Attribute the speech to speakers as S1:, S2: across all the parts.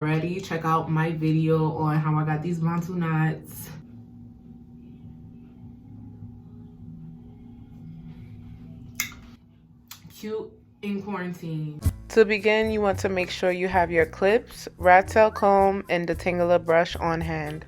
S1: Already, check out my video on how I got these Bantu knots. Cute in quarantine. To begin, you want to make sure you have your clips, rat tail comb, and Detangler brush on hand.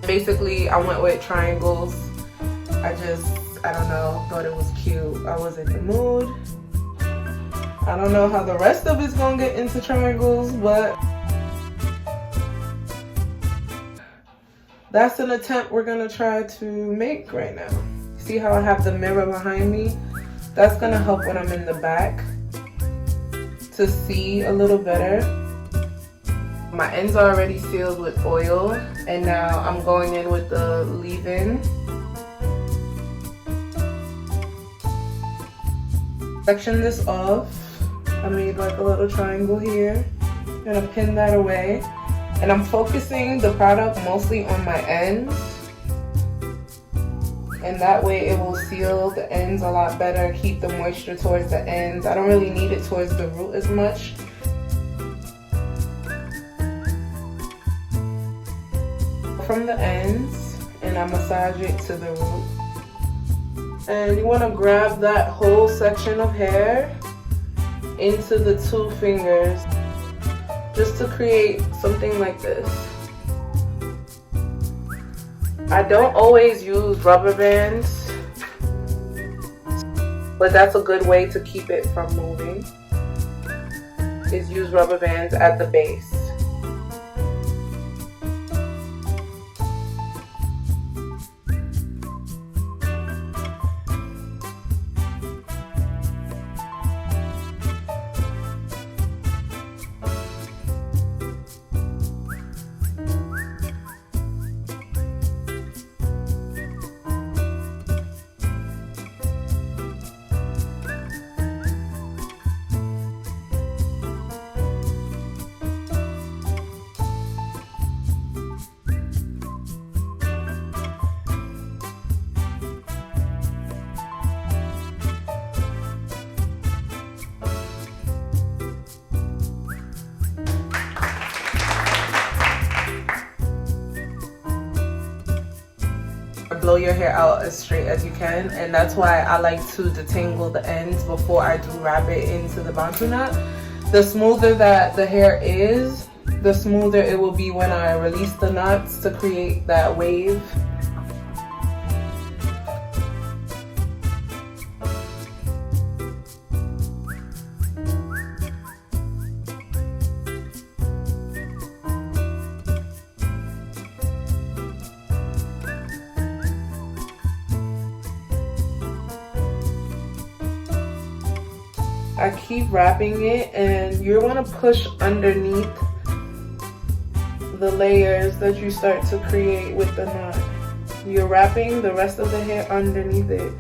S1: Basically, I went with triangles. I don't know, thought it was cute. I was in the mood. I don't know how the rest of it's gonna get into triangles, but that's an attempt we're gonna try to make right now. See how I have the mirror behind me? That's gonna help when I'm in the back to see a little better. My ends are already sealed with oil, and now I'm going in with the leave-in. Section this off. I made like a little triangle here. I'm gonna pin that away. And I'm focusing the product mostly on my ends. And that way it will seal the ends a lot better, keep the moisture towards the ends. I don't really need it towards the root as much. From the ends, and I massage it to the root. And you want to grab that whole section of hair into the two fingers just to create something like this. I don't always use rubber bands, but that's a good way to keep it from moving, is use rubber bands at the base. Blow your hair out as straight as you can, and that's why I like to detangle the ends before I do wrap it into the Bantu knot. The smoother that the hair is, the smoother it will be when I release the knots to create that wave. I keep wrapping it, and you want to push underneath the layers that you start to create with the knot. You're wrapping the rest of the hair underneath it.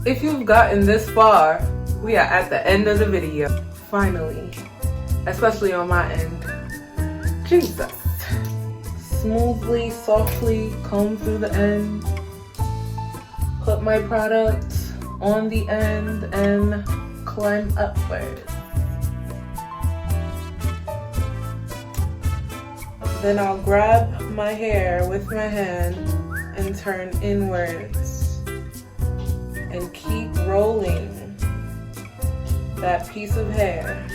S1: If you've gotten this far, we are at the end of the video. Finally, especially on my end. Jesus. Smoothly, softly comb through the end. Put my product on the end and climb upwards. Then I'll grab my hair with my hand and turn inwards and keep rolling that piece of hair,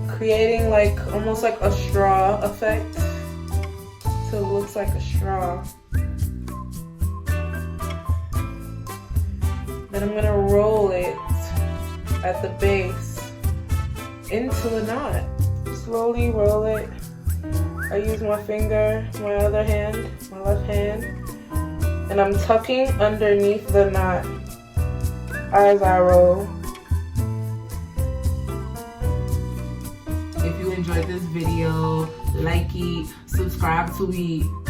S1: creating like almost like a straw effect, so it looks like a straw. Then I'm gonna roll it at the base into a knot. Slowly roll it. I use my finger, my other hand, my left hand, and I'm tucking underneath the knot as I roll. If you enjoyed this video, like it, subscribe to it.